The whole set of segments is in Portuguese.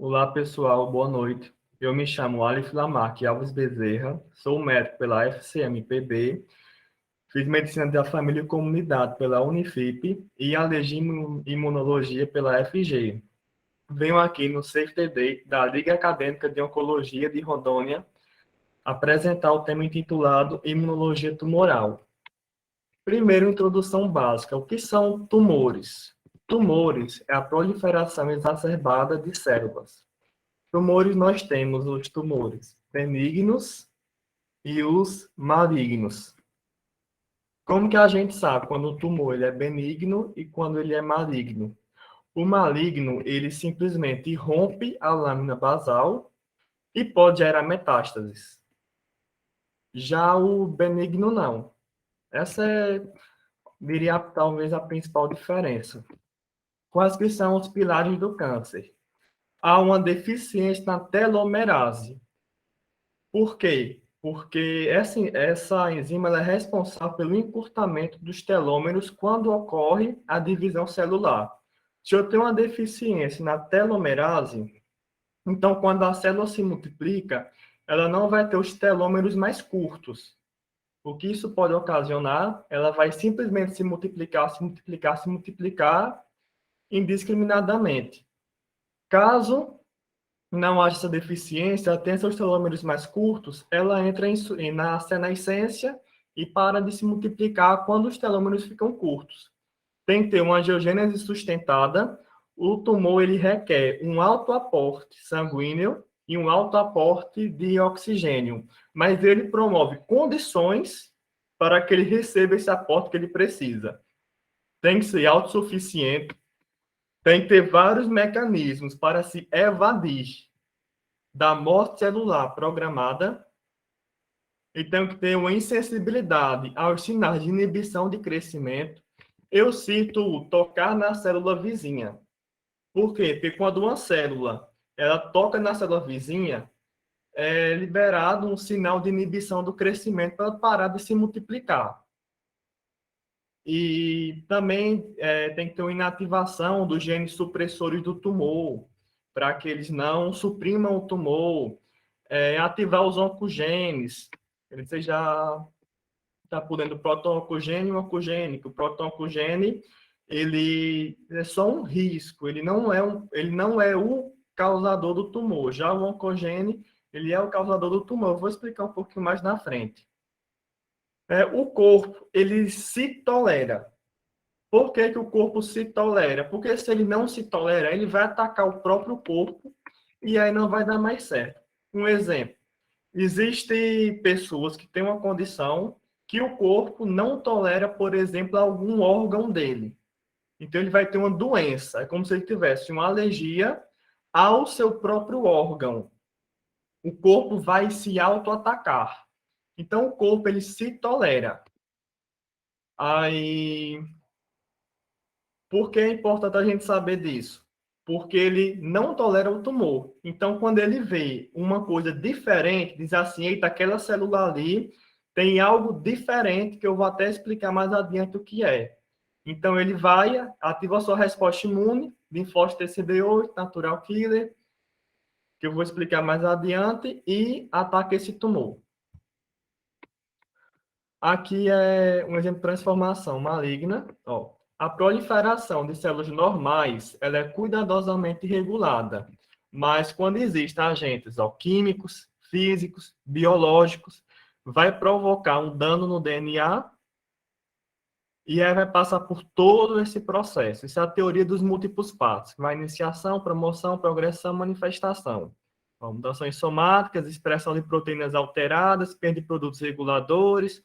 Olá, pessoal, boa noite. Eu me chamo Alif Lamarque Alves Bezerra, sou médico pela FCM-PB, fiz medicina da família e comunidade pela Unifip e alergia e imunologia pela FG. Venho aqui no Safety Day da Liga Acadêmica de Oncologia de Rondônia apresentar o tema intitulado Imunologia Tumoral. Primeiro, introdução básica. O que são tumores? Tumores é a proliferação exacerbada de células. Tumores, nós temos os tumores benignos e os malignos. Como que a gente sabe quando o tumor ele é benigno e quando ele é maligno? O maligno, ele simplesmente rompe a lâmina basal e pode gerar metástases. Já o benigno, não. Essa é, diria, talvez a principal diferença. Quais que são os pilares do câncer? Há uma deficiência na telomerase. Por quê? Porque essa enzima ela é responsável pelo encurtamento dos telômeros quando ocorre a divisão celular. Se eu tenho uma deficiência na telomerase, então quando a célula se multiplica, ela não vai ter os telômeros mais curtos. O que isso pode ocasionar? Ela vai simplesmente se multiplicar, se multiplicar, se multiplicar indiscriminadamente. Caso não haja essa deficiência, ela tem seus telômeros mais curtos, ela entra na senescência e para de se multiplicar quando os telômeros ficam curtos. Tem que ter uma angiogênese sustentada. O tumor ele requer um alto aporte sanguíneo e um alto aporte de oxigênio, mas ele promove condições para que ele receba esse aporte que ele precisa. Tem que ser autossuficiente, tem que ter vários mecanismos para se evadir da morte celular programada e tem que ter uma insensibilidade aos sinais de inibição de crescimento. Eu cito o tocar na célula vizinha. Por quê? Porque quando uma célula ela toca na célula vizinha, é liberado um sinal de inibição do crescimento para parar de se multiplicar. E também tem que ter uma inativação dos genes supressores do tumor, para que eles não suprimam o tumor, ativar os oncogenes. Você já está por dentro do proto-oncogênio e oncogênico. O proto-oncogene, ele é só um risco, ele não é o causador do tumor. Já o oncogene, ele é o causador do tumor. Eu vou explicar um pouquinho mais na frente. O corpo, ele se tolera. Por que que o corpo se tolera? Porque se ele não se tolera, ele vai atacar o próprio corpo e aí não vai dar mais certo. Um exemplo. Existem pessoas que têm uma condição que o corpo não tolera, por exemplo, algum órgão dele. Então, ele vai ter uma doença. É como se ele tivesse uma alergia ao seu próprio órgão. O corpo vai se auto-atacar. Então, o corpo, ele se tolera. Aí, por que é importante a gente saber disso? Porque ele não tolera o tumor. Então, quando ele vê uma coisa diferente, diz assim, eita, aquela célula ali tem algo diferente que eu vou até explicar mais adiante o que é. Então, ele vai, ativa a sua resposta imune, linfócito TCD8, natural killer, que eu vou explicar mais adiante, e ataca esse tumor. Aqui é um exemplo de transformação maligna. Ó. A proliferação de células normais ela é cuidadosamente regulada, mas quando existem agentes químicos, físicos, biológicos, vai provocar um dano no DNA e aí vai passar por todo esse processo. Isso é a teoria dos múltiplos passos. Vai iniciação, promoção, progressão, manifestação. Ó, mutações somáticas, expressão de proteínas alteradas, perda de produtos reguladores,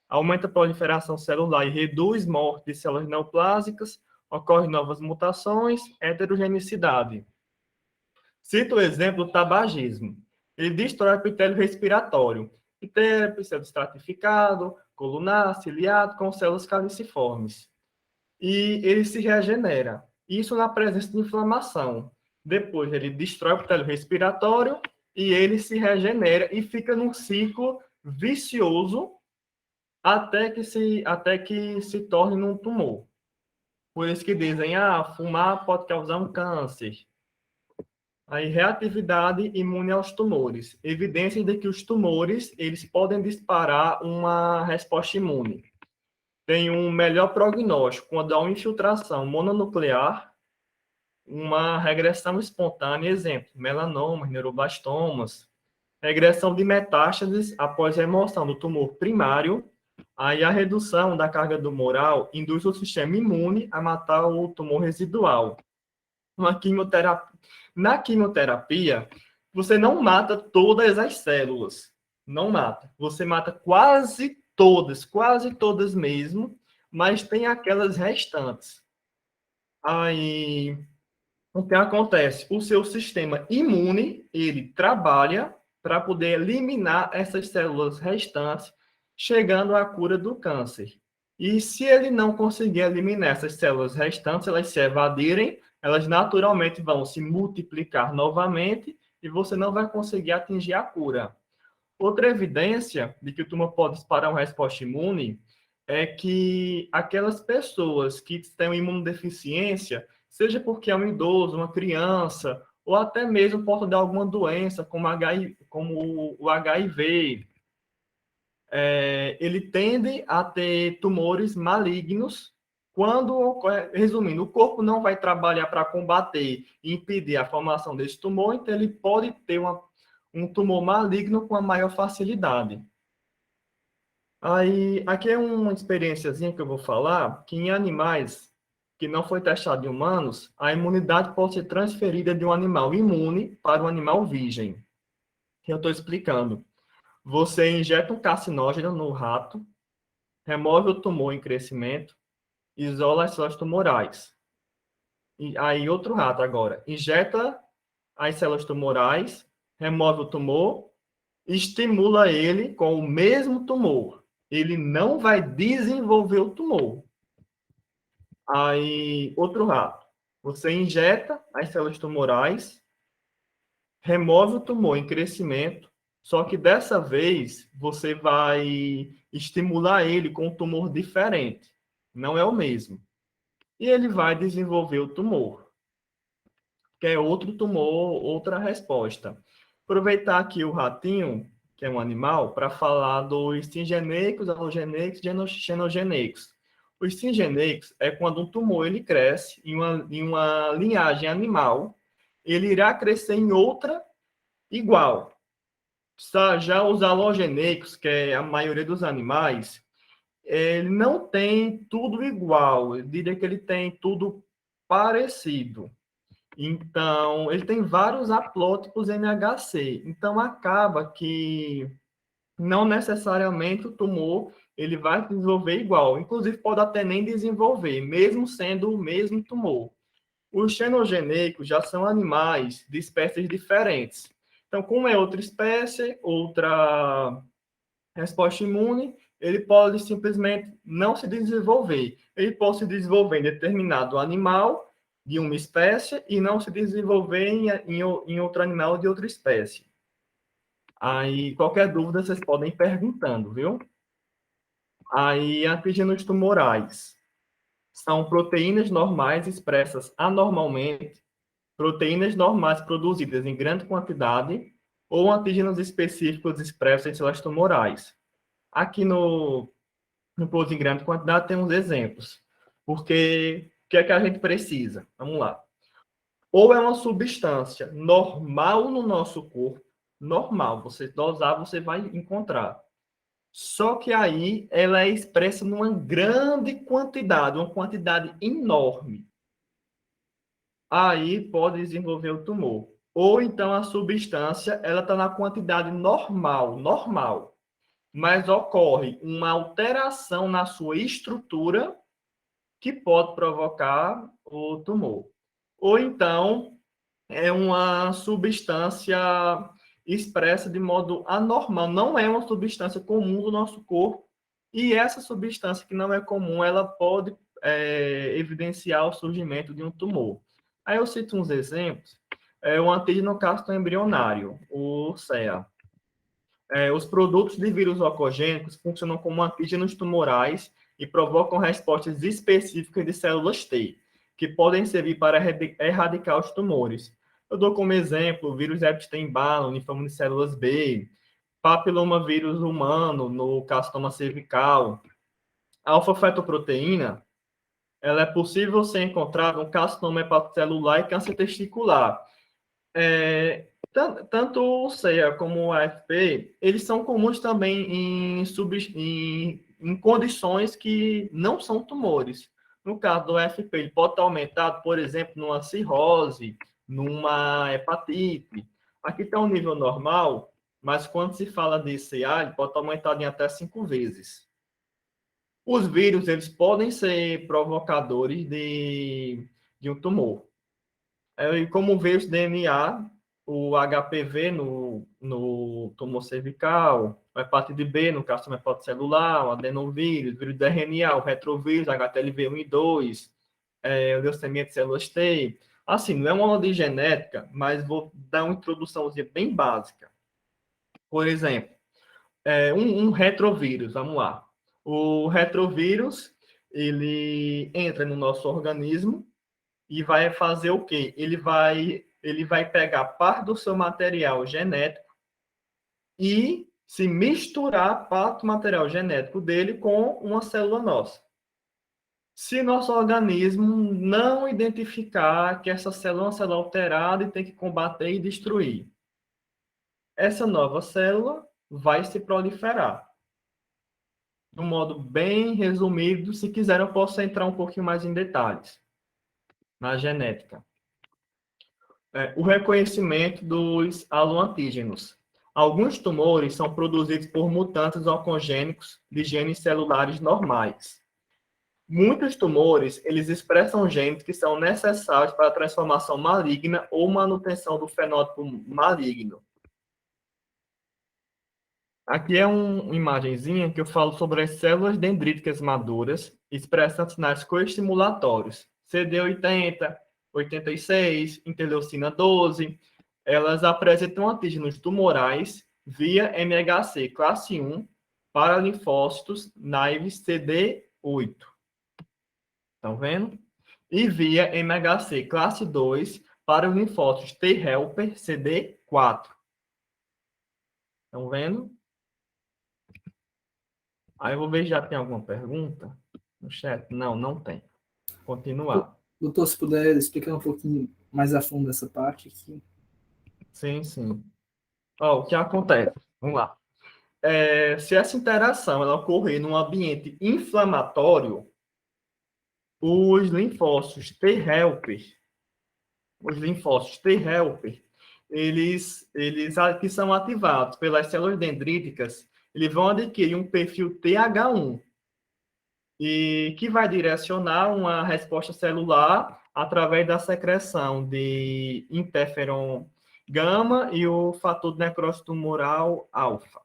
aumenta a proliferação celular e reduz morte de células neoplásicas, ocorrem novas mutações, heterogeneidade. Cito o exemplo do tabagismo. Ele destrói o epitélio respiratório, epitélio estratificado, colunar, ciliado, com células caliciformes. E ele se regenera. Isso na presença de inflamação. Depois ele destrói o epitélio respiratório e ele se regenera e fica num ciclo vicioso até que se torne um tumor. Por isso que dizem, fumar pode causar um câncer. Aí, reatividade imune aos tumores. Evidências de que os tumores, eles podem disparar uma resposta imune. Tem um melhor prognóstico quando há uma infiltração mononuclear, uma regressão espontânea, exemplo, melanomas, neuroblastomas, regressão de metástases após a remoção do tumor primário, aí a redução da carga tumoral induz o sistema imune a matar o tumor residual. Uma quimioterapia. Na quimioterapia, você não mata todas as células, não mata. Você mata quase todas mesmo, mas tem aquelas restantes. Aí, o que acontece? O seu sistema imune, ele trabalha para poder eliminar essas células restantes, chegando à cura do câncer. E se ele não conseguir eliminar essas células restantes, elas se evadirem, elas naturalmente vão se multiplicar novamente e você não vai conseguir atingir a cura. Outra evidência de que o tumor pode disparar uma resposta imune é que aquelas pessoas que têm uma imunodeficiência, seja porque é um idoso, uma criança, ou até mesmo por dar alguma doença, como o HIV, ele tende a ter tumores malignos quando, resumindo, o corpo não vai trabalhar para combater e impedir a formação desse tumor, então ele pode ter um tumor maligno com a maior facilidade. Aí, aqui é uma experiênciazinha que eu vou falar, que em animais que não foi testado em humanos, a imunidade pode ser transferida de um animal imune para um animal virgem. Que eu estou explicando. Você injeta um carcinógeno no rato, remove o tumor em crescimento, isola as células tumorais. E aí, outro rato agora, injeta as células tumorais, remove o tumor, estimula ele com o mesmo tumor. Ele não vai desenvolver o tumor. Aí, outro rato. Você injeta as células tumorais, remove o tumor em crescimento, só que dessa vez você vai estimular ele com um tumor diferente. Não é o mesmo. E ele vai desenvolver o tumor, que é outro tumor, outra resposta. Aproveitar aqui o ratinho, que é um animal, para falar dos singenêicos, alogenêicos e xenogenêicos. Os singenêicos é quando um tumor ele cresce em uma linhagem animal, ele irá crescer em outra igual. Já os alogenêicos, que é a maioria dos animais, ele não tem tudo igual. Eu diria que ele tem tudo parecido. Então, ele tem vários haplótipos NHC. Então, acaba que não necessariamente o tumor ele vai desenvolver igual. Inclusive, pode até nem desenvolver, mesmo sendo o mesmo tumor. Os xenogenêicos já são animais de espécies diferentes. Então, como é outra espécie, outra resposta imune, ele pode simplesmente não se desenvolver. Ele pode se desenvolver em determinado animal de uma espécie e não se desenvolver em outro animal de outra espécie. Aí, qualquer dúvida, vocês podem ir perguntando, viu? Aí, antígenos tumorais. São proteínas normais expressas anormalmente, proteínas normais produzidas em grande quantidade ou antígenos específicos expressos em células tumorais. Aqui no produto em grande quantidade temos exemplos. Porque o que é que a gente precisa? Vamos lá. Ou é uma substância normal no nosso corpo, normal, você dosar, você vai encontrar. Só que aí ela é expressa numa grande quantidade, uma quantidade enorme. Aí pode desenvolver o tumor. Ou então a substância, ela está na quantidade normal, mas ocorre uma alteração na sua estrutura que pode provocar o tumor. Ou então é uma substância expressa de modo anormal, não é uma substância comum do nosso corpo, e essa substância que não é comum, ela pode evidenciar o surgimento de um tumor. Aí eu cito uns exemplos, o antígeno castroembrionário, o CEA. Os produtos de vírus oncogênicos funcionam como antígenos tumorais e provocam respostas específicas de células T, que podem servir para erradicar os tumores. Eu dou como exemplo o vírus Epstein-Barr, linfoma de células B, papilomavírus humano, no carcinoma cervical. A alfa-fetoproteína, ela é possível ser encontrada no carcinoma hepatocelular e câncer testicular. Tanto o CEA como o AFP, eles são comuns também em condições que não são tumores. No caso do AFP, ele pode estar aumentado, por exemplo, numa cirrose, numa hepatite. Aqui está um nível normal, mas quando se fala de CA, ele pode estar aumentado em até 5 vezes. Os vírus, eles podem ser provocadores de um tumor. E como veio o DNA, o HPV no tumor cervical, a hepatite B no carcinoma hepatocelular, o adenovírus, o vírus do RNA, o retrovírus, HTLV 1 e 2, leucemia de células T. Assim, não é uma aula de genética, mas vou dar uma introduçãozinha bem básica. Por exemplo, um retrovírus, vamos lá. O retrovírus, ele entra no nosso organismo e vai fazer o quê? Ele vai pegar parte do seu material genético e se misturar parte do material genético dele com uma célula nossa. Se nosso organismo não identificar que essa célula é uma célula alterada e tem que combater e destruir, essa nova célula vai se proliferar. De um modo bem resumido, se quiser eu posso entrar um pouquinho mais em detalhes na genética. O reconhecimento dos aloantígenos. Alguns tumores são produzidos por mutantes oncogênicos de genes celulares normais. Muitos tumores, eles expressam genes que são necessários para a transformação maligna ou manutenção do fenótipo maligno. Aqui é uma imagenzinha que eu falo sobre as células dendríticas maduras, expressam sinais coestimulatórios. CD80, 86, interleucina 12, elas apresentam antígenos tumorais via MHC classe 1 para linfócitos naives CD8. Estão vendo? E via MHC classe 2 para os linfócitos T helper CD4. Estão vendo? Aí eu vou ver se já tem alguma pergunta no chat. Não, não tem. Continuar. Doutor, se puder explicar um pouquinho mais a fundo essa parte aqui. Sim, sim. Ó, o que acontece? Vamos lá. Se essa interação ela ocorrer num ambiente inflamatório, os linfócitos T helper, eles que são ativados pelas células dendríticas, eles vão adquirir um perfil TH1, e que vai direcionar uma resposta celular através da secreção de interferon gama e o fator de necrose tumoral alfa.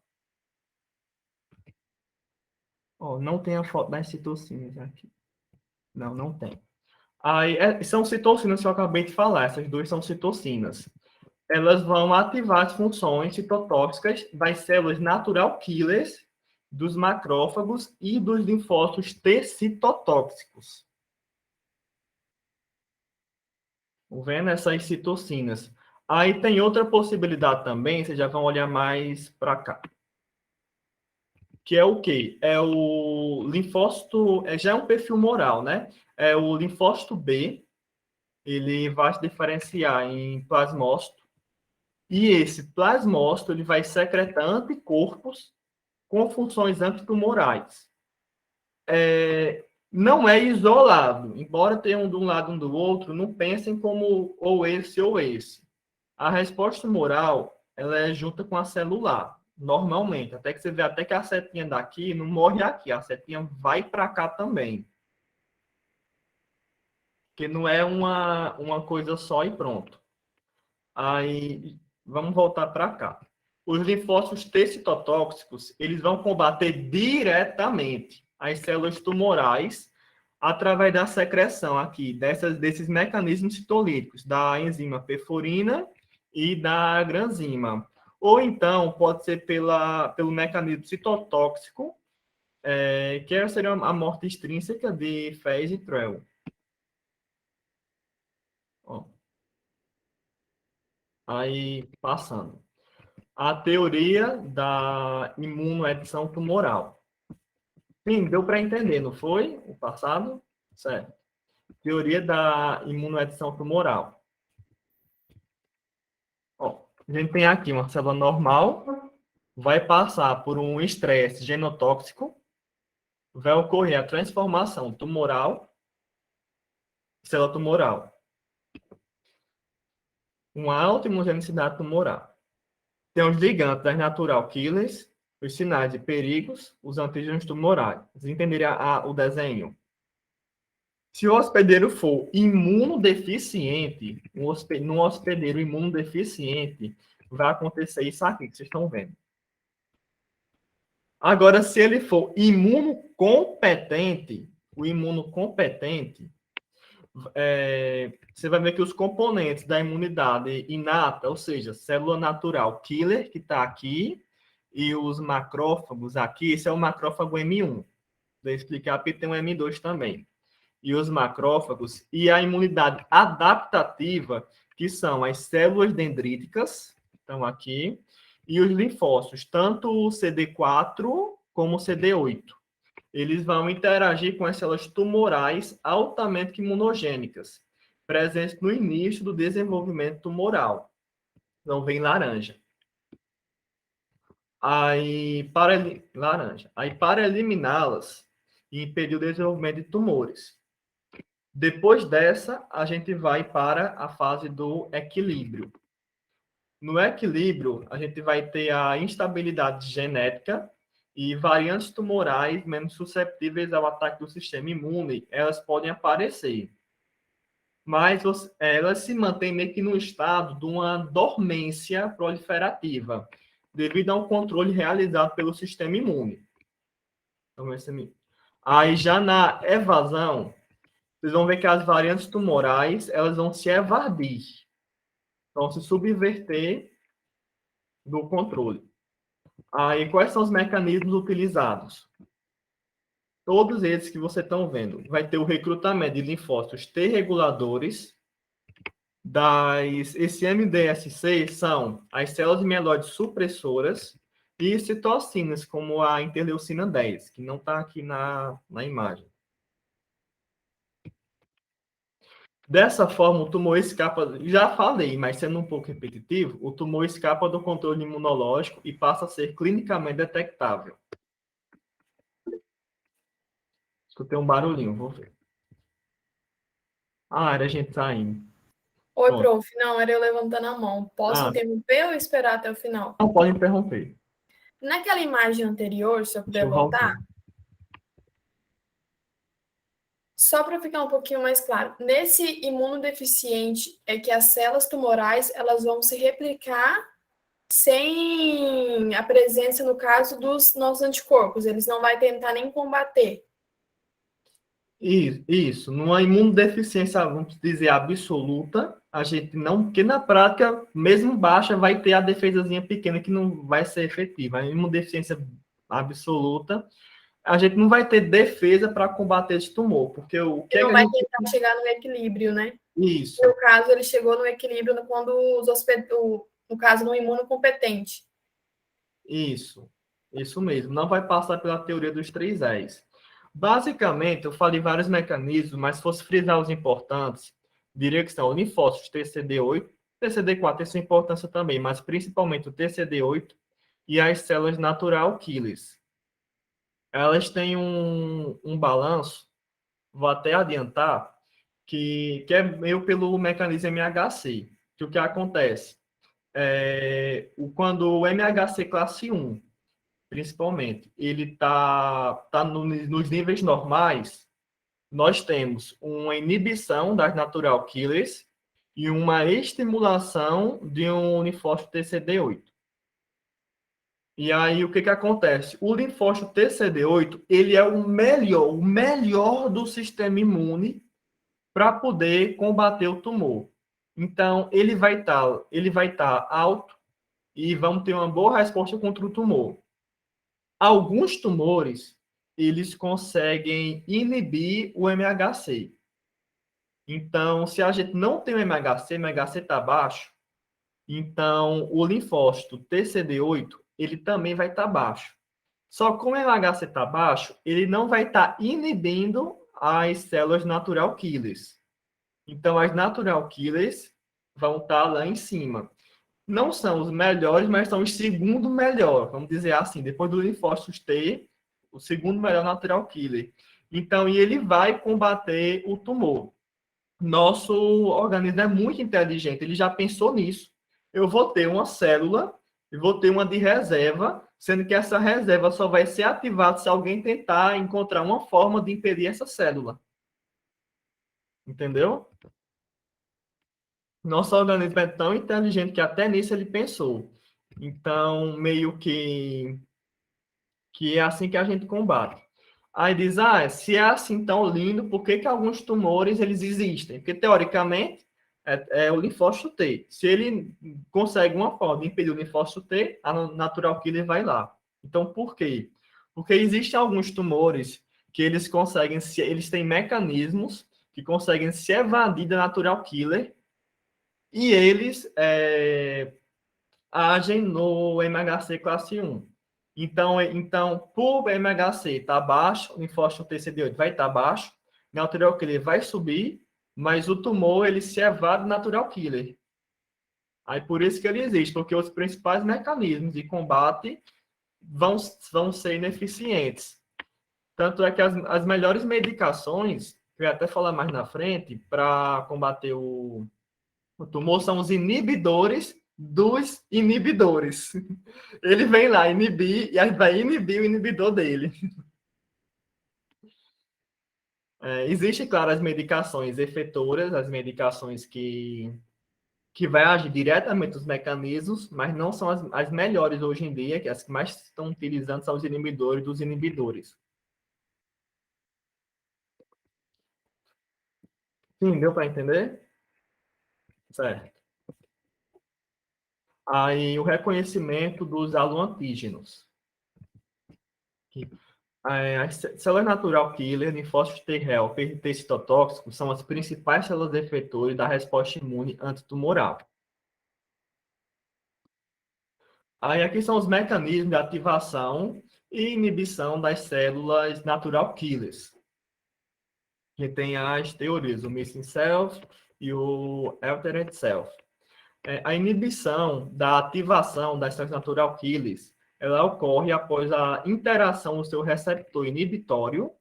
Não tem a foto das citocinas aqui. Não, não tem. Aí, são citocinas que eu acabei de falar, essas duas são citocinas. Elas vão ativar as funções citotóxicas das células natural killers, dos macrófagos e dos linfócitos T citotóxicos. Vendo essas citocinas. Aí tem outra possibilidade também, vocês já vão olhar mais para cá. Que é o quê? É o linfócito, já é um perfil moral, né? É o linfócito B, ele vai se diferenciar em plasmócito, e esse plasmócito ele vai secretar anticorpos com funções antitumorais. Não é isolado, embora tenha um de um lado e um do outro, não pensem como ou esse ou esse. A resposta tumoral, ela é junta com a celular, normalmente. Até que você vê até que a setinha daqui não morre aqui, a setinha vai para cá também. Que não é uma coisa só e pronto. Aí, vamos voltar para cá. Os linfócitos T citotóxicos, eles vão combater diretamente as células tumorais através da secreção aqui desses mecanismos citolíticos, da enzima perforina e da granzima. Ou então, pode ser pelo mecanismo citotóxico, que seria a morte extrínseca de Fez e Trell. Aí, passando. A teoria da imunoedição tumoral. Sim, deu para entender, não foi? O passado? Certo. Teoria da imunoedição tumoral. Ó, a gente tem aqui uma célula normal, vai passar por um estresse genotóxico, vai ocorrer a transformação tumoral, célula tumoral, uma alta imunogenicidade tumoral. Tem os ligantes das natural killers, os sinais de perigos, os antígenos tumorais. Vocês entenderam o desenho? Se o hospedeiro for imunodeficiente, no hospedeiro imunodeficiente, vai acontecer isso aqui que vocês estão vendo. Agora, se ele for imunocompetente, o imunocompetente, você vai ver que os componentes da imunidade inata, ou seja, célula natural killer, que está aqui, e os macrófagos aqui, esse é o macrófago M1. Vou explicar porque tem um M2 também. E os macrófagos, e a imunidade adaptativa, que são as células dendríticas, estão aqui, e os linfócitos, tanto o CD4 como o CD8. Eles vão interagir com as células tumorais altamente imunogênicas, presentes no início do desenvolvimento tumoral. Então, vem laranja. Aí, para eliminá-las e impedir o desenvolvimento de tumores. Depois dessa, a gente vai para a fase do equilíbrio. No equilíbrio, a gente vai ter a instabilidade genética e variantes tumorais menos susceptíveis ao ataque do sistema imune, elas podem aparecer. Mas elas se mantêm meio que no estado de uma dormência proliferativa, devido a um controle realizado pelo sistema imune. Aí já na evasão, vocês vão ver que as variantes tumorais, elas vão se evadir, vão se subverter do controle. Aí, quais são os mecanismos utilizados? Todos esses que vocês estão vendo. Vai ter o recrutamento de linfócitos T reguladores. Esse MDSC são as células mieloides supressoras e citocinas, como a interleucina 10, que não está aqui na imagem. Dessa forma, o tumor escapa, já falei, mas sendo um pouco repetitivo, o tumor escapa do controle imunológico e passa a ser clinicamente detectável. Escutei um barulhinho, vou ver. Era a gente saindo. Oi, Pronto. prof. Não, era eu levantando a mão. Posso interromper ou esperar até o final? Não pode interromper. Naquela imagem anterior, se eu puder voltar, só para ficar um pouquinho mais claro, nesse imunodeficiente é que as células tumorais elas vão se replicar sem a presença, no caso, dos nossos anticorpos. Eles não vão tentar nem combater. Isso. Numa imunodeficiência, vamos dizer, absoluta, a gente não... Porque na prática, mesmo baixa, vai ter a defesazinha pequena que não vai ser efetiva. A imunodeficiência absoluta, a gente não vai ter defesa para combater esse tumor, porque o que não vai tentar chegar no equilíbrio, né? Isso. No caso, ele chegou no equilíbrio quando no caso, no imunocompetente. Isso mesmo. Não vai passar pela teoria dos 3 E's. Basicamente, eu falei vários mecanismos, mas se fosse frisar os importantes, diria que são linfócitos TCD8, TCD4 tem sua importância também, mas principalmente o TCD8 e as células natural killers. Elas têm um balanço, vou até adiantar, que é meio pelo mecanismo MHC. Que o que acontece? Quando o MHC classe 1, principalmente, ele tá nos níveis normais, nós temos uma inibição das natural killers e uma estimulação de um linfócito TCD8. E aí, o que acontece? O linfócito TCD8, ele é o melhor do sistema imune para poder combater o tumor. Então, ele vai estar alto e vamos ter uma boa resposta contra o tumor. Alguns tumores, eles conseguem inibir o MHC. Então, se a gente não tem o MHC está baixo, Então, o linfócito TCD8, ele também vai estar baixo. Só que como o MHC está baixo, ele não vai estar inibindo as células natural killers. Então, as natural killers vão estar lá em cima. Não são os melhores, mas são os segundo melhor, vamos dizer assim. Depois do linfócitos T, o segundo melhor natural killer. Então, e ele vai combater o tumor. Nosso organismo é muito inteligente, ele já pensou nisso. Eu vou ter uma célula e vou ter uma de reserva, sendo que essa reserva só vai ser ativada se alguém tentar encontrar uma forma de impedir essa célula. Entendeu? Nosso organismo é tão inteligente que até nisso ele pensou. Então, meio que é assim que a gente combate. Aí diz, se é assim tão lindo, por que que alguns tumores eles existem? Porque, teoricamente, é o linfócito T. Se ele consegue uma forma de impedir o linfócito T, a natural killer vai lá. Então, por quê? Porque existem alguns tumores que eles conseguem, eles têm mecanismos que conseguem se evadir da natural killer e eles agem no MHC classe 1. Então por MHC está baixo, o linfócito TCD8 vai estar baixo, natural killer vai subir, mas o tumor ele se evade do natural killer. Aí por isso que ele existe, porque os principais mecanismos de combate vão ser ineficientes. Tanto é que as melhores medicações, que eu ia até falar mais na frente, para combater o tumor são os inibidores dos inibidores. Ele vem lá inibir e aí vai inibir o inibidor dele. Existem, claro, as medicações efetoras, as medicações que vai agir diretamente os mecanismos, mas não são as melhores hoje em dia, que as que mais estão utilizando são os inibidores dos inibidores. Sim, deu para entender? Certo. Aí o reconhecimento dos haloantígenos. As células natural killer, linfócitos T helper e T citotóxicos são as principais células efetoras da resposta imune antitumoral. Aí aqui são os mecanismos de ativação e inibição das células natural killers, que tem as teorias, o missing self e o altered self. A inibição da ativação das células natural killers, ela ocorre após a interação do seu receptor inibitório,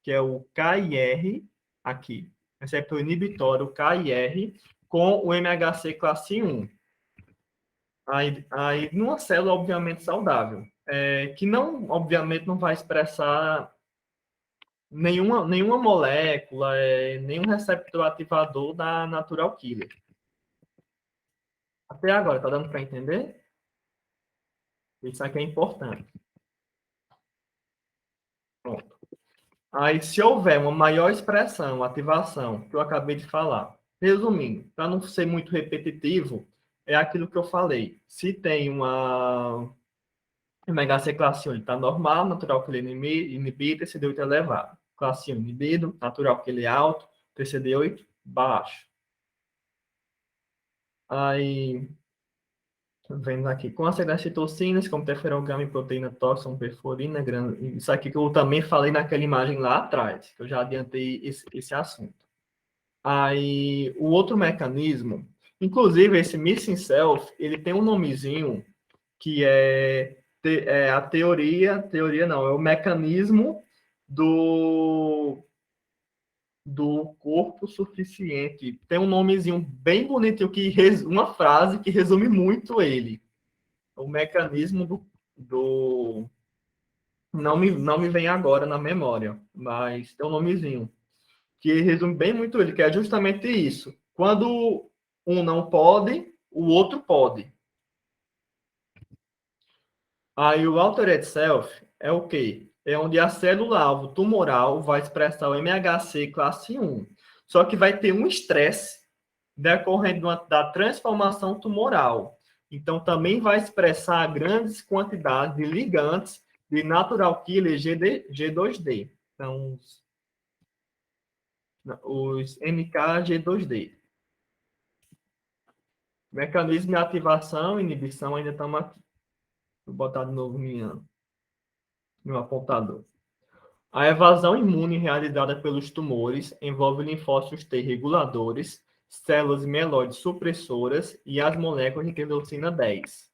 que é o KIR, aqui, receptor inibitório KIR, com o MHC classe 1. Aí numa célula, obviamente, saudável, que não, obviamente, não vai expressar nenhuma molécula, nenhum receptor ativador da natural killer. Até agora, tá dando para entender? Isso aqui é importante. Pronto. Aí, se houver uma maior expressão, ativação, que eu acabei de falar, resumindo, para não ser muito repetitivo, é aquilo que eu falei. Se tem uma MHC classe 1, ele está normal, natural que ele inibido, TCD8 elevado. Classe 1 inibido, natural que ele é alto, TCD8 baixo. Aí, vendo aqui, com as citocinas, como interferon-gama e proteína tóxica, perforina, isso aqui que eu também falei naquela imagem lá atrás, que eu já adiantei esse assunto. Aí, o outro mecanismo, inclusive esse missing self, ele tem um nomezinho que é a teoria não, é o mecanismo do corpo suficiente. Tem um nomezinho bem bonito, uma frase que resume muito ele. O mecanismo não me vem agora na memória, mas tem um nomezinho que resume bem muito ele, que é justamente isso. Quando um não pode, o outro pode. Aí o altered self é o quê? É onde a célula-alvo tumoral vai expressar o MHC classe 1. Só que vai ter um estresse decorrendo da transformação tumoral. Então, também vai expressar grandes quantidades de ligantes de natural killer G2D. Então, os MKG2D. Mecanismo de ativação e inibição, ainda estamos aqui. Vou botar de novo meu apontador. A evasão imune realizada pelos tumores envolve linfócitos T reguladores, células mieloides supressoras e as moléculas de interleucina 10.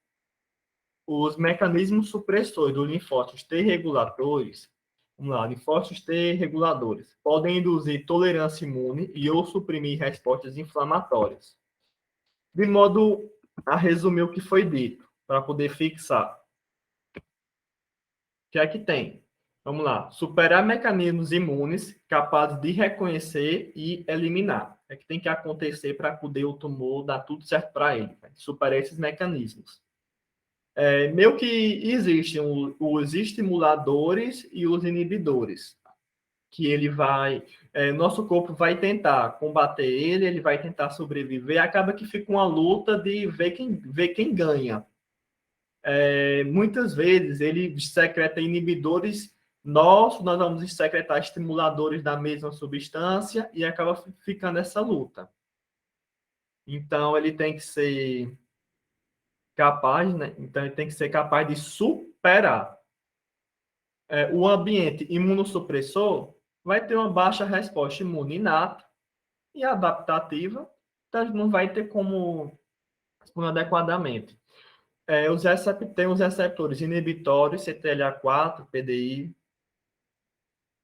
Os mecanismos supressores dos linfócitos T reguladores, vamos lá, linfócitos T reguladores, podem induzir tolerância imune e ou suprimir respostas inflamatórias. De modo a resumir o que foi dito, para poder fixar. O que é que tem? Vamos lá. Superar mecanismos imunes capazes de reconhecer e eliminar. É que tem que acontecer para poder o tumor dar tudo certo para ele. Né? Superar esses mecanismos. Meio que existem os estimuladores e os inibidores. Que ele vai... nosso corpo vai tentar combater ele, ele vai tentar sobreviver. Acaba que fica uma luta de ver quem ganha. Muitas vezes ele secreta inibidores nós vamos secretar estimuladores da mesma substância e acaba ficando essa luta. Então, ele tem que ser capaz, né? Então, ele tem que ser capaz de superar. O ambiente imunossupressor vai ter uma baixa resposta imune inata e adaptativa, então não vai ter como responder adequadamente. Tem os receptores inibitórios, CTLA4, PDI,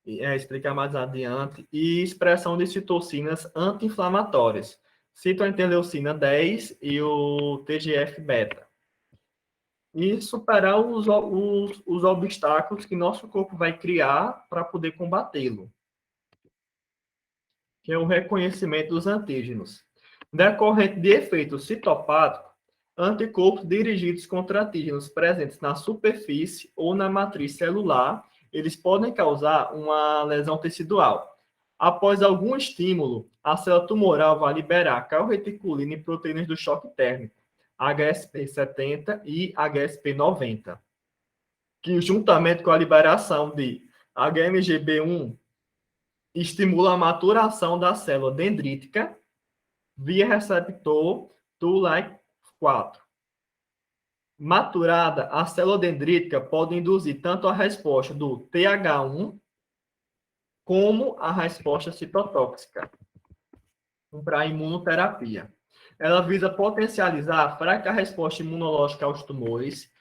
explicar mais adiante, e expressão de citocinas anti-inflamatórias. Cito a interleucina 10 e o TGF-beta. E superar os obstáculos que nosso corpo vai criar para poder combatê-lo. Que é o reconhecimento dos antígenos. Decorrente de efeito citopático, anticorpos dirigidos contra antígenos presentes na superfície ou na matriz celular, eles podem causar uma lesão tecidual. Após algum estímulo, a célula tumoral vai liberar calreticulina e proteínas do choque térmico, HSP70 e HSP90, que juntamente com a liberação de HMGB1 estimula a maturação da célula dendrítica via receptor Toll-like-4. Maturada, a célula dendrítica pode induzir tanto a resposta do TH1 como a resposta citotóxica para a imunoterapia. Ela visa potencializar a fraca resposta imunológica aos tumores,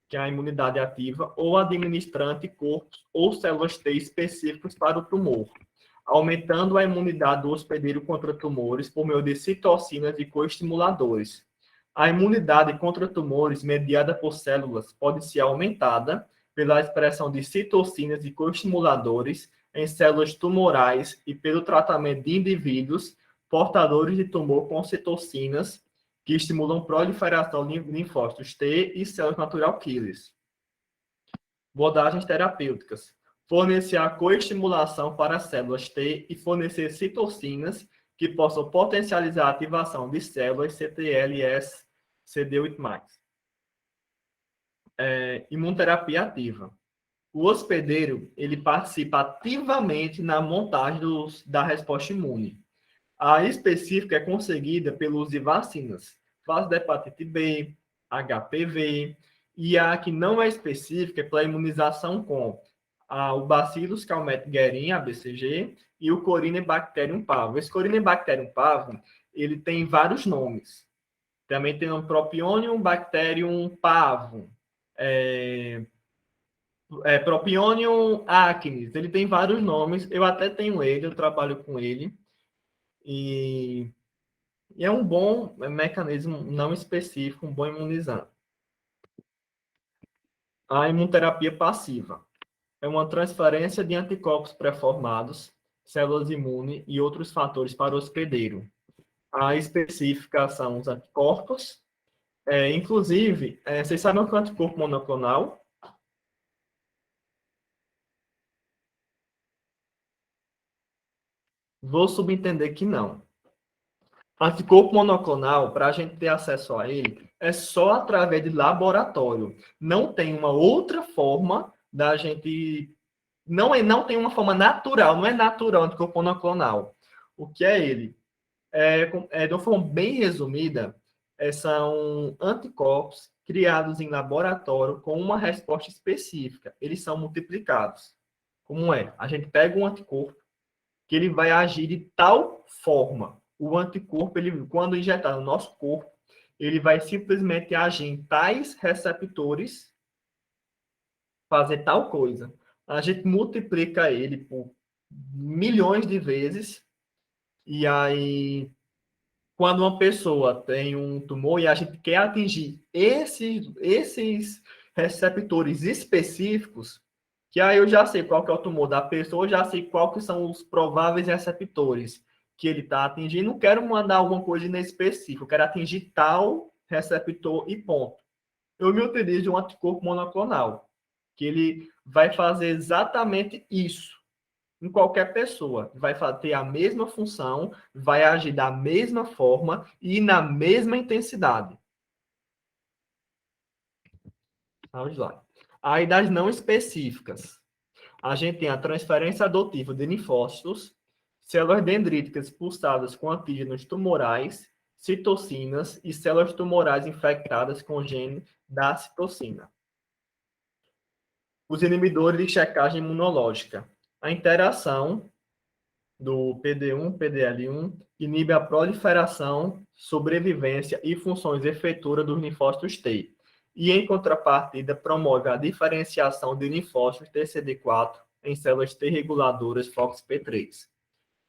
que é a imunidade ativa, ou administrar anticorpos ou células T específicos para o tumor, aumentando a imunidade do hospedeiro contra tumores por meio de citocinas e coestimuladores. A imunidade contra tumores mediada por células pode ser aumentada pela expressão de citocinas e coestimuladores em células tumorais e pelo tratamento de indivíduos portadores de tumor com citocinas que estimulam proliferação de linfócitos T e células natural killers. Abordagens terapêuticas. Fornecer a coestimulação para células T e fornecer citocinas que possam potencializar a ativação de células CTLS CD8+. Imunoterapia ativa. O hospedeiro ele participa ativamente na montagem da resposta imune. A específica é conseguida pelo uso de vacinas, vacina da hepatite B, HPV, e a que não é específica é pela imunização com o Bacillus calmette-guerin, ABCG, e o Corynebacterium pavum. Esse Corynebacterium pavum, ele tem vários nomes. Também tem o Propionibacterium bacterium pavum, Propionibacterium acnes, ele tem vários nomes. Eu até tenho ele, eu trabalho com ele. E é um bom mecanismo não específico, um bom imunizante. A imunoterapia passiva é uma transferência de anticorpos pré-formados, células imunes e outros fatores para o hospedeiro. A específica são os anticorpos. Inclusive, vocês sabem o que é o anticorpo monoclonal? Vou subentender que não. Anticorpo monoclonal, para a gente ter acesso a ele, é só através de laboratório. Não tem uma outra forma da gente... Não tem uma forma natural, não é natural o anticorpo monoclonal. O que é ele? De uma forma bem resumida, são anticorpos criados em laboratório com uma resposta específica. Eles são multiplicados. Como é? A gente pega um anticorpo que ele vai agir de tal forma. O anticorpo, ele, quando injetado no nosso corpo, ele vai simplesmente agir em tais receptores, fazer tal coisa. A gente multiplica ele por milhões de vezes, e aí, quando uma pessoa tem um tumor e a gente quer atingir esses receptores específicos, que aí eu já sei qual que é o tumor da pessoa, eu já sei qual que são os prováveis receptores que ele está atingindo, não quero mandar alguma coisa específica, eu quero atingir tal receptor e ponto. Eu me utilizo de um anticorpo monoclonal, que ele vai fazer exatamente isso em qualquer pessoa. Vai ter a mesma função, vai agir da mesma forma e na mesma intensidade. Vamos lá. Aí das não específicas, a gente tem a transferência adotiva de linfócitos, células dendríticas pulsadas com antígenos tumorais, citocinas e células tumorais infectadas com o gene da citocina. Os inibidores de checagem imunológica. A interação do PD1, PDL1 inibe a proliferação, sobrevivência e funções efeitoras dos linfócitos T. E, em contrapartida, promove a diferenciação de linfócitos TCD4 em células T reguladoras FOXP3.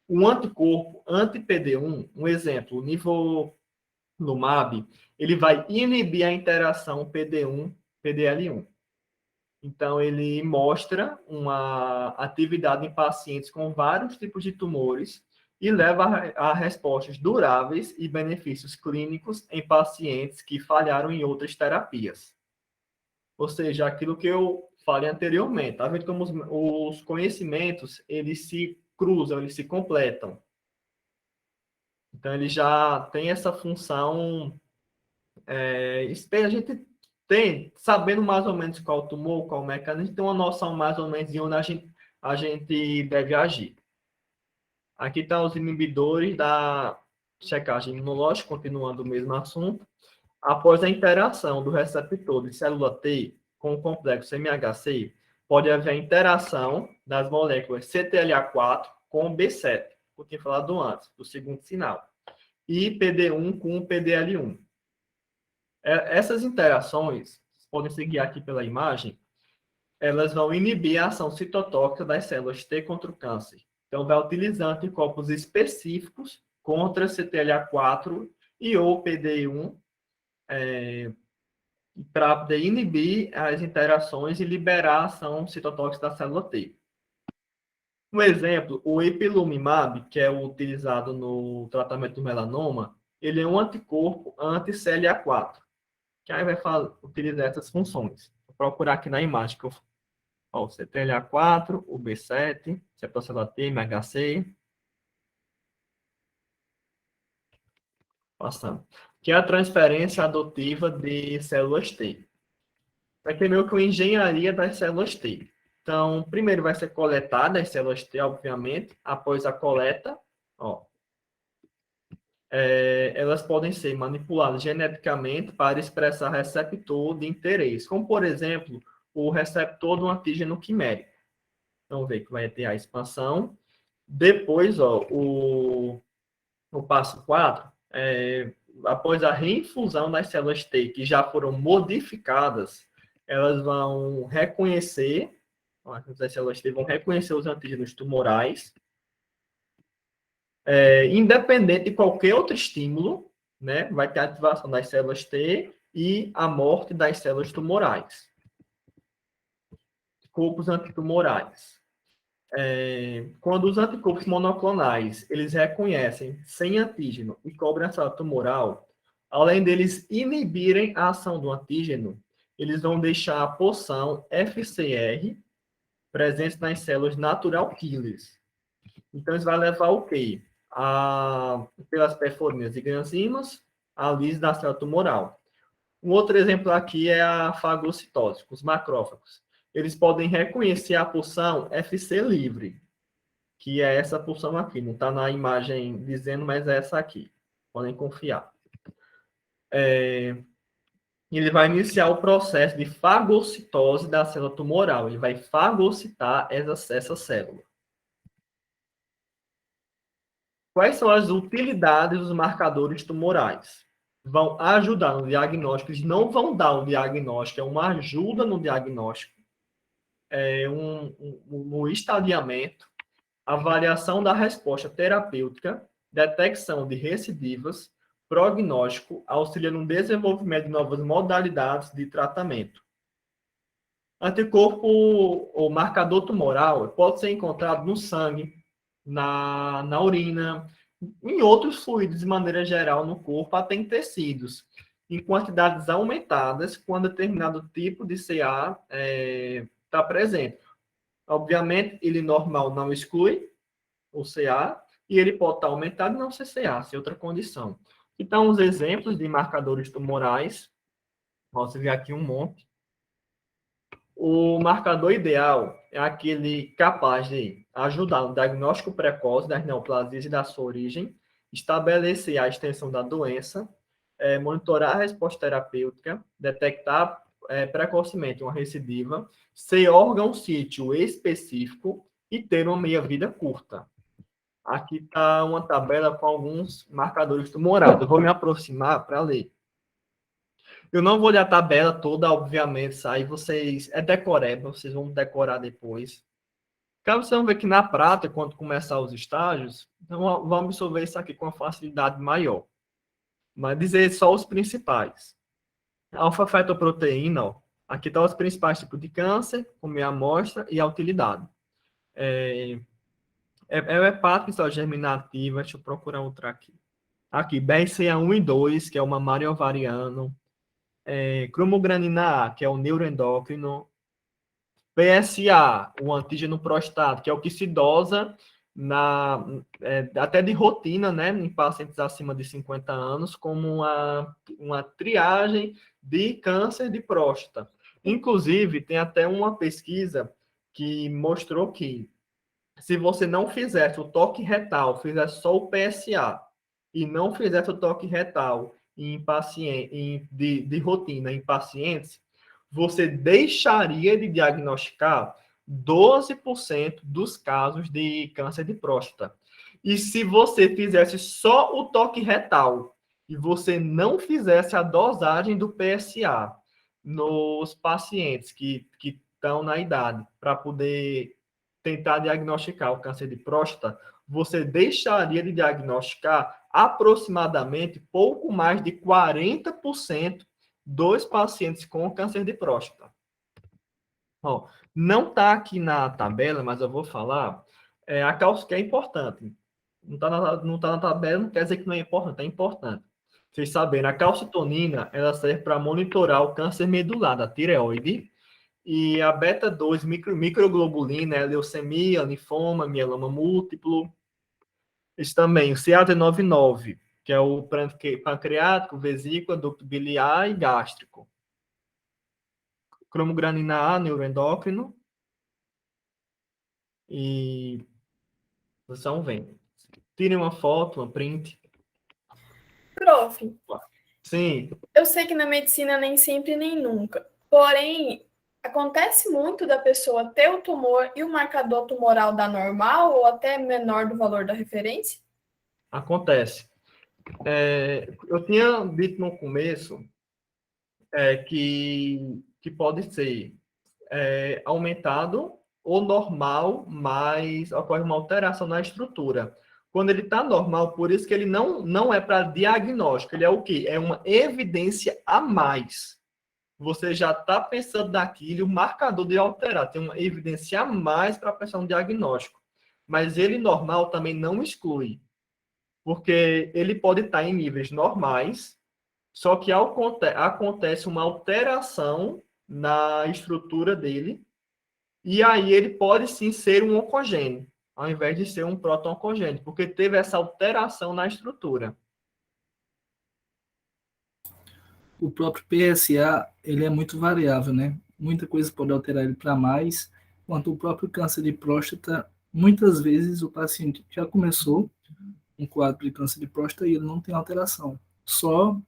Um anticorpo anti-PD1, um exemplo, o nivolumab, ele vai inibir a interação PD1-PDL1. Então, ele mostra uma atividade em pacientes com vários tipos de tumores e leva a respostas duráveis e benefícios clínicos em pacientes que falharam em outras terapias. Ou seja, aquilo que eu falei anteriormente, tá vendo como os conhecimentos, eles se cruzam, eles se completam. Então, ele já tem essa função, a gente tem, sabendo mais ou menos qual o tumor, qual o mecanismo, a gente tem uma noção mais ou menos de onde a gente deve agir. Aqui estão os inibidores da checagem imunológica, continuando o mesmo assunto. Após a interação do receptor de célula T com o complexo MHC, pode haver interação das moléculas CTLA4 com o B7, que eu tinha falado antes, do segundo sinal, e PD1 com o PDL1. Essas interações, podem seguir aqui pela imagem, elas vão inibir a ação citotóxica das células T contra o câncer. Então, vai utilizar anticorpos específicos contra CTLA4 e ou PD1 para poder inibir as interações e liberar a ação citotóxica da célula T. Um exemplo, o ipilimumab, que é o utilizado no tratamento do melanoma, ele é um anticorpo anti-CLA4, que aí vai utilizar essas funções. Vou procurar aqui na imagem, que o CTLA4, o B7, célula T, MHC. Passando. Que é a transferência adotiva de células T. Aqui é meio que uma engenharia das células T. Então, primeiro vai ser coletada as células T, obviamente. Após a coleta, elas podem ser manipuladas geneticamente para expressar receptor de interesse, como, por exemplo, o receptor do antígeno quimérico. Então, vê que vai ter a expansão. Depois, o passo 4, após a reinfusão das células T, que já foram modificadas, elas vão reconhecer, as células T vão reconhecer os antígenos tumorais, independente de qualquer outro estímulo, né? Vai ter a ativação das células T e a morte das células tumorais. Corpos antitumorais. Quando os anticorpos monoclonais eles reconhecem sem antígeno e cobrem a célula tumoral, além deles inibirem a ação do antígeno, eles vão deixar a porção FCR presente nas células natural killers. Então, isso vai levar o quê? Pelas perforinas de enzimas, a lise da célula tumoral. Um outro exemplo aqui é a fagocitose, os macrófagos. Eles podem reconhecer a porção FC livre, que é essa porção aqui. Não está na imagem dizendo, mas é essa aqui. Podem confiar. ele vai iniciar o processo de fagocitose da célula tumoral. Ele vai fagocitar essa célula. Quais são as utilidades dos marcadores tumorais? Vão ajudar no diagnóstico, eles não vão dar um diagnóstico, é uma ajuda no diagnóstico, no estadiamento, avaliação da resposta terapêutica, detecção de recidivas, prognóstico, auxilia no desenvolvimento de novas modalidades de tratamento. Anticorpo ou marcador tumoral pode ser encontrado no sangue, na urina, em outros fluidos de maneira geral no corpo, até em tecidos, em quantidades aumentadas quando determinado tipo de CA está presente. Obviamente, ele normal não exclui o CA, e ele pode estar aumentado e não ser CA, ser outra condição. Então, os exemplos de marcadores tumorais, posso ver aqui um monte. O marcador ideal é aquele capaz de ajudar no diagnóstico precoce das neoplasias e da sua origem, estabelecer a extensão da doença, monitorar a resposta terapêutica, detectar precocemente uma recidiva, ser órgão-sítio específico e ter uma meia-vida curta. Aqui está uma tabela com alguns marcadores tumorais. Eu vou me aproximar para ler. Eu não vou ler a tabela toda, obviamente, isso aí vocês... É decoreba, vocês vão decorar depois. Caso vocês vão ver que na prática, quando começar os estágios, vão absorver isso aqui com uma facilidade maior. Mas dizer só os principais. Alfa-fetoproteína, ó, aqui estão os principais tipos de câncer, como é a amostra e a utilidade. É o hepático germinativa, deixa eu procurar outra aqui. Aqui, BRCA1 e 2, que é o mamário ovariano. Cromogranina A, que é o neuroendócrino. PSA, o antígeno prostático, que é o que se dosa até de rotina, né, em pacientes acima de 50 anos, como uma triagem de câncer de próstata. Inclusive, tem até uma pesquisa que mostrou que se você não fizesse o toque retal, fizesse só o PSA e não fizesse o toque retal de rotina em pacientes, você deixaria de diagnosticar 12% dos casos de câncer de próstata. E se você fizesse só o toque retal e você não fizesse a dosagem do PSA nos pacientes que estão na idade para poder tentar diagnosticar o câncer de próstata, você deixaria de diagnosticar aproximadamente pouco mais de 40% dos pacientes com câncer de próstata. Ó, não está aqui na tabela, mas eu vou falar. A cálcio que é importante. Não está na tabela, não quer dizer que não é importante, é importante. Vocês saberem, a calcitonina, ela serve para monitorar o câncer medular da tireoide, e a beta-2 microglobulina, leucemia, linfoma, mieloma múltiplo. Isso também, o CA199, que é o pancreático, vesícula, ducto biliar e gástrico. Cromogranina A, neuroendócrino. E vocês vão vendo. Tirem uma foto, uma print. Prof, Sim, eu sei que na medicina nem sempre nem nunca. Porém, acontece muito da pessoa ter o tumor e o marcador tumoral dar normal ou até menor do valor da referência? acontece. Eu tinha dito no começo que pode ser aumentado ou normal, mas ocorre uma alteração na estrutura. Quando ele está normal, por isso que ele não é para diagnóstico, ele é o quê? É uma evidência a mais. Você já está pensando naquilo, o marcador de alterar, tem uma evidência a mais para pensar no diagnóstico. Mas ele normal também não exclui, porque ele pode estar em níveis normais, só que acontece uma alteração na estrutura dele, e aí ele pode sim ser um oncogênio, ao invés de ser um proto-oncogênio, porque teve essa alteração na estrutura. O próprio PSA, ele é muito variável, né? Muita coisa pode alterar ele para mais, quanto o próprio câncer de próstata, muitas vezes o paciente já começou um quadro de câncer de próstata e ele não tem alteração. Só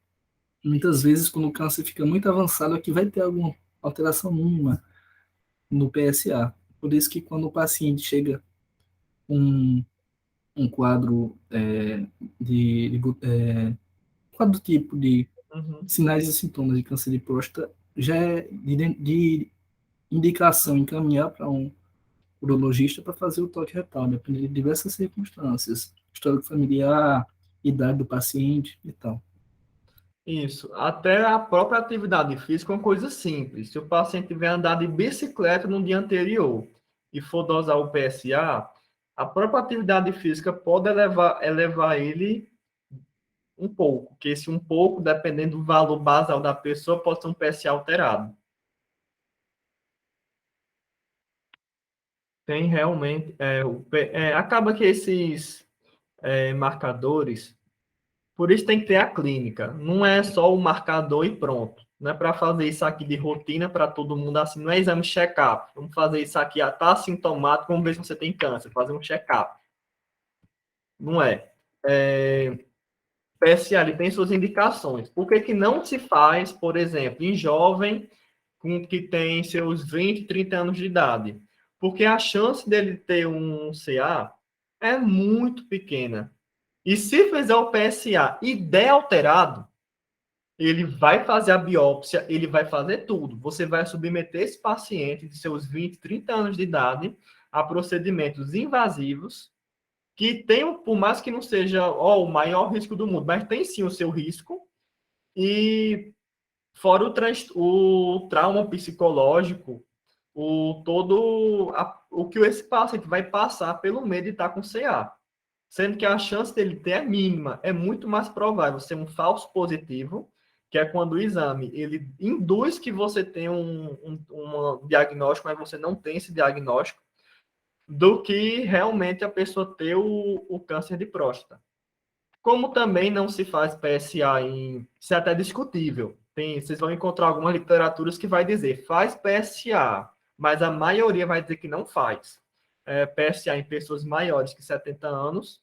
Muitas vezes, quando o câncer fica muito avançado, aqui vai ter alguma alteração mínima no PSA. Por isso que quando o paciente chega com um quadro quadro tipo de Uhum. sinais e sintomas de câncer de próstata, já é de indicação encaminhar para um urologista para fazer o toque retal, dependendo de diversas circunstâncias, histórico familiar, idade do paciente e tal. Isso. Até a própria atividade física é uma coisa simples. Se o paciente tiver andado de bicicleta no dia anterior e for dosar o PSA, a própria atividade física pode elevar ele um pouco, que esse um pouco, dependendo do valor basal da pessoa, pode ser um PSA alterado. Tem realmente, acaba que esses marcadores, por isso tem que ter a clínica. Não é só o marcador e pronto. Não é para fazer isso aqui de rotina para todo mundo assim. Não é exame check-up. Vamos fazer isso aqui, está assintomático, vamos ver se você tem câncer. Fazer um check-up. Não é. PSA ele tem suas indicações. Por que que não se faz, por exemplo, em jovem que tem seus 20, 30 anos de idade? Porque a chance dele ter um CA é muito pequena. E se fizer o PSA e der alterado, ele vai fazer a biópsia, ele vai fazer tudo. Você vai submeter esse paciente de seus 20, 30 anos de idade a procedimentos invasivos que tem, por mais que não seja o maior risco do mundo, mas tem sim o seu risco. E fora o trauma psicológico, o que esse paciente vai passar pelo medo de estar com CA. Sendo que a chance dele ter é mínima, é muito mais provável ser um falso positivo, que é quando o exame ele induz que você tem um diagnóstico, mas você não tem esse diagnóstico, do que realmente a pessoa ter o câncer de próstata. Como também não se faz PSA isso é até discutível. Vocês vão encontrar algumas literaturas que vai dizer faz PSA, mas a maioria vai dizer que não faz. PSA em pessoas maiores que 70 anos,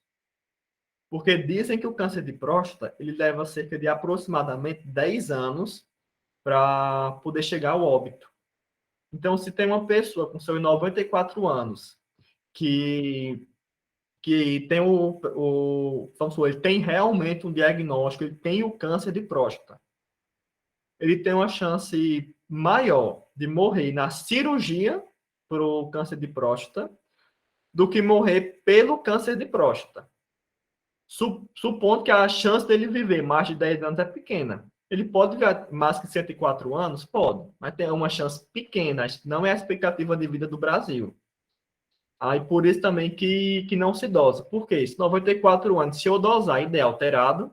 porque dizem que o câncer de próstata ele leva cerca de aproximadamente 10 anos para poder chegar ao óbito. Então, se tem uma pessoa com seus 94 anos que tem vamos supor, ele tem realmente um diagnóstico, ele tem o câncer de próstata, ele tem uma chance maior de morrer na cirurgia para o câncer de próstata do que morrer pelo câncer de próstata. Supondo que a chance dele viver mais de 10 anos é pequena. Ele pode viver mais que 104 anos? Pode, mas tem uma chance pequena, não é a expectativa de vida do Brasil. Aí por isso também que não se dosa. Por quê? Se 94 anos, se eu dosar e der alterado,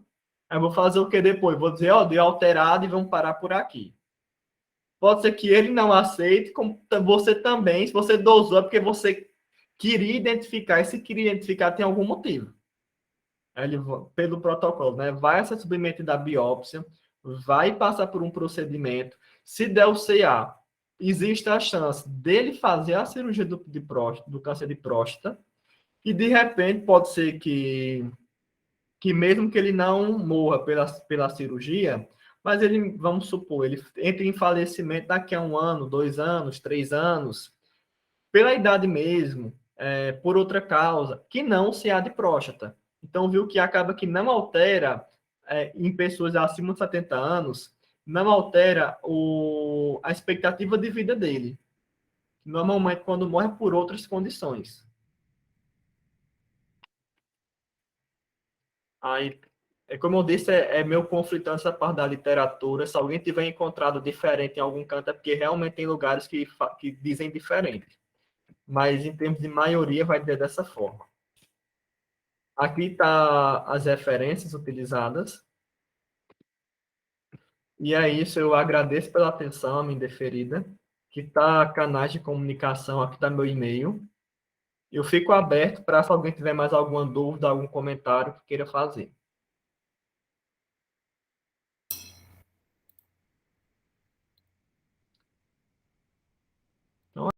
aí eu vou fazer o que depois? Vou dizer, deu alterado e vamos parar por aqui. Pode ser que ele não aceite, como você também, se você dosou, é porque você queria identificar, e se queria identificar, tem algum motivo. Ele, pelo protocolo, né? Vai ser submetido à biópsia, vai passar por um procedimento. Se der o CA, existe a chance dele fazer a cirurgia do câncer de próstata, e de repente pode ser que mesmo que ele não morra pela cirurgia, mas ele, vamos supor, ele entre em falecimento daqui a 1 ano, 2 anos, 3 anos, pela idade mesmo, por outra causa, que não se há de próstata. Então, viu que acaba que não altera, em pessoas acima de 70 anos, não altera a expectativa de vida dele. Normalmente, quando morre, é por outras condições. Aí, como eu disse, é meio conflitante essa parte da literatura. Se alguém tiver encontrado diferente em algum canto, é porque realmente tem lugares que dizem diferente. Mas, em termos de maioria, vai dizer dessa forma. Aqui está as referências utilizadas. E é isso, eu agradeço pela atenção, minha indeferida. Aqui está canais de comunicação, aqui está meu e-mail. Eu fico aberto para se alguém tiver mais alguma dúvida, algum comentário que queira fazer.